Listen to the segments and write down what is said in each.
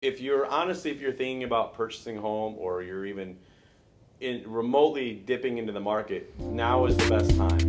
If you're thinking about purchasing a home or you're even remotely dipping into the market, now is the best time.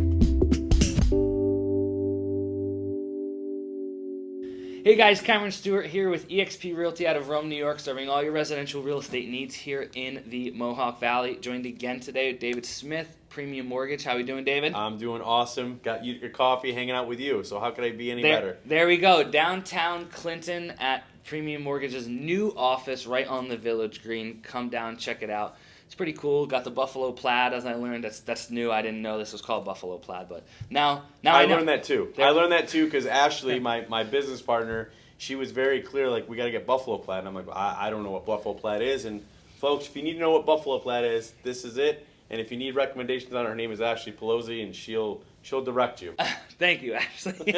Hey guys, Cameron Stewart here with eXp Realty out of Rome, New York, serving all your residential real estate needs here in the Mohawk Valley. Joined again today with David Smith, Premium Mortgage. How are we doing, David? I'm doing awesome. Got Utica coffee, hanging out with you. So how could I be any better? There we go. Downtown Clinton at Premium Mortgage's new office right on the Village Green. Come down, check it out. It's pretty cool. Got the buffalo plaid, as I learned. That's new. I didn't know this was called buffalo plaid, but now I know. Learned that too. I learned that too because Ashley, my business partner, she was very clear. Like, we got to get buffalo plaid. And I'm like, I don't know what buffalo plaid is. And folks, if you need to know what buffalo plaid is, this is it. And if you need recommendations on her name is Ashley Pelosi, and she'll direct you. Thank you, Ashley.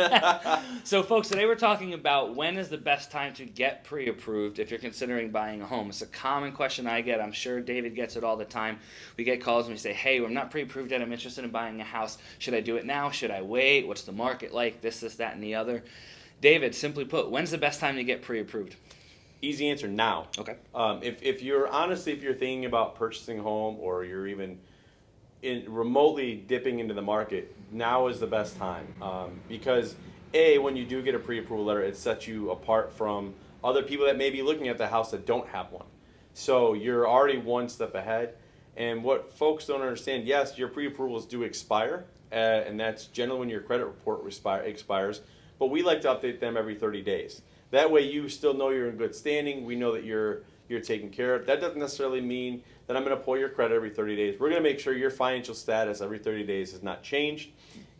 So, folks, today we're talking about when is the best time to get pre-approved if you're considering buying a home. It's a common question I get. I'm sure David gets it all the time. We get calls and we say, hey, I'm not pre-approved yet. I'm interested in buying a house. Should I do it now? Should I wait? What's the market like? This, that, and the other. David, simply put, when's the best time to get pre-approved? Easy answer, now. Okay. If you're thinking about purchasing a home or you're even remotely dipping into the market, now is the best time. Because when you do get a pre-approval letter, it sets you apart from other people that may be looking at the house that don't have one. So you're already one step ahead. And what folks don't understand, yes, your pre-approvals do expire, and that's generally when your credit report expires. But we like to update them every 30 days. That way you still know you're in good standing. We know that you're taken care of. That doesn't necessarily mean that I'm going to pull your credit every 30 days. We're going to make sure your financial status every 30 days has not changed.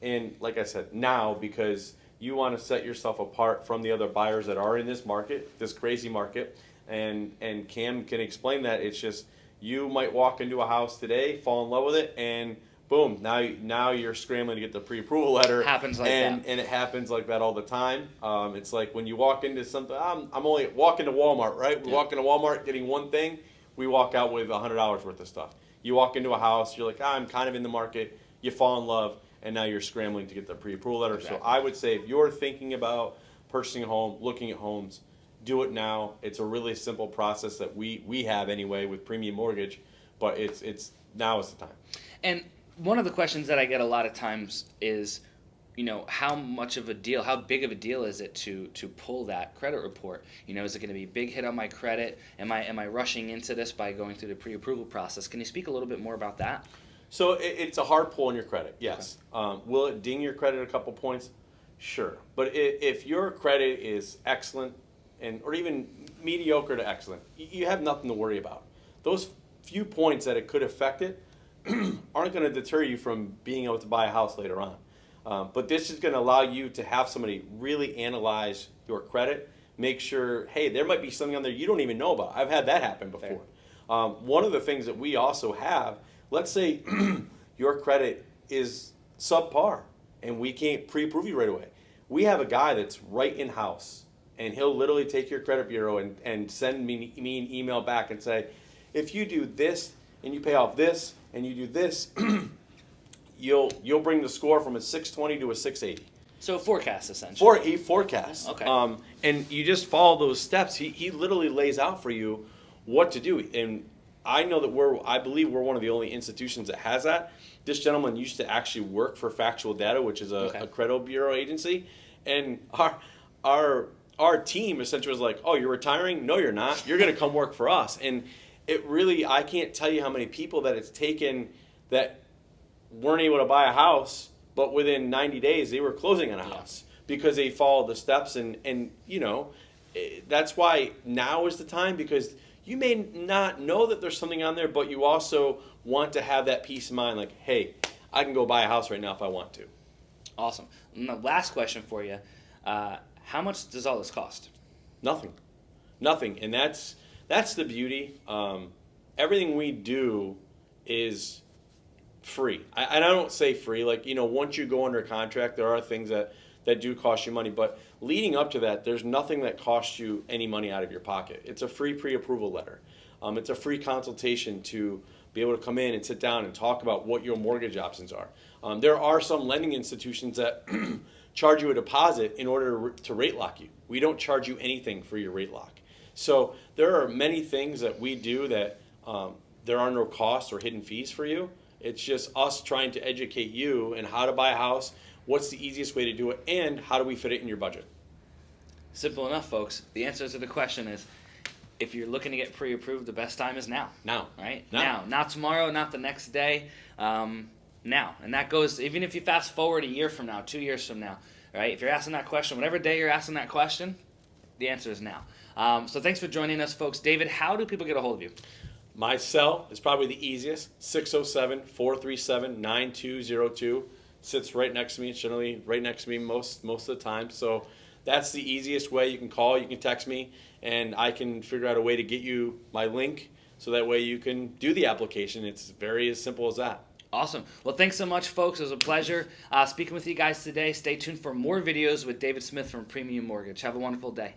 And like I said, now, because you want to set yourself apart from the other buyers that are in this market, this crazy market. And Cam can explain that. It's just, you might walk into a house today, fall in love with it, and boom, now you're scrambling to get the pre-approval letter. Happens like that. And it happens like that all the time. It's like when you walk into something, I'm only walking to Walmart, right? We walk into Walmart getting one thing, we walk out with $100 worth of stuff. You walk into a house, you're like, I'm kind of in the market, you fall in love, and now you're scrambling to get the pre-approval letter. Exactly. So I would say if you're thinking about purchasing a home, looking at homes, do it now. It's a really simple process that we have anyway with Premium Mortgage, but it's now is the time. And one of the questions that I get a lot of times is, how much of a deal, how big of a deal is it to pull that credit report? Is it going to be a big hit on my credit? Am I rushing into this by going through the pre-approval process? Can you speak a little bit more about that? So it's a hard pull on your credit, yes. Okay. Will it ding your credit a couple points? Sure. But if your credit is excellent or even mediocre to excellent, you have nothing to worry about. Those few points that it could affect it aren't going to deter you from being able to buy a house later on. But this is going to allow you to have somebody really analyze your credit, make sure, hey, there might be something on there you don't even know about. I've had that happen before. One of the things that we also have, let's say your credit is subpar and we can't pre-approve you right away. We have a guy that's right in-house, and he'll literally take your credit bureau and send me an email back and say, if you do this and you pay off this and you do this, you'll bring the score from a 620 to a 680. So forecast, essentially. He forecasts. Okay. And you just follow those steps. He literally lays out for you what to do. And I know that I believe we're one of the only institutions that has that. This gentleman used to actually work for Factual Data, which is a credit bureau agency. And our team essentially was like, oh, you're retiring? No, you're not. You're going to come work for us. And it really, I can't tell you how many people that it's taken that weren't able to buy a house, but within 90 days they were closing on a house because they followed the steps. And that's why now is the time, because you may not know that there's something on there, but you also want to have that peace of mind, like, hey, I can go buy a house right now if I want to. Awesome. And the last question for you, how much does all this cost? Nothing. And that's the beauty. Everything we do is free. And I don't say free. Like, once you go under contract, there are things that do cost you money. But leading up to that, there's nothing that costs you any money out of your pocket. It's a free pre-approval letter. It's a free consultation to be able to come in and sit down and talk about what your mortgage options are. There are some lending institutions that charge you a deposit in order to rate lock you. We don't charge you anything for your rate lock. So there are many things that we do that there are no costs or hidden fees for you. It's just us trying to educate you in how to buy a house, what's the easiest way to do it, and how do we fit it in your budget. Simple enough, folks. The answer to the question is, if you're looking to get pre-approved, the best time is now. Now. Right? Now. Not tomorrow, not the next day. Now. And that goes, even if you fast forward a year from now, 2 years from now, right? If you're asking that question, whatever day you're asking that question, the answer is now. So thanks for joining us, folks. David, how do people get a hold of you? My cell is probably the easiest, 607-437-9202. Sits right next to me. It's generally right next to me most of the time. So that's the easiest way. You can call, you can text me, and I can figure out a way to get you my link so that way you can do the application. It's very as simple as that. Awesome. Well, thanks so much, folks. It was a pleasure speaking with you guys today. Stay tuned for more videos with David Smith from Premium Mortgage. Have a wonderful day.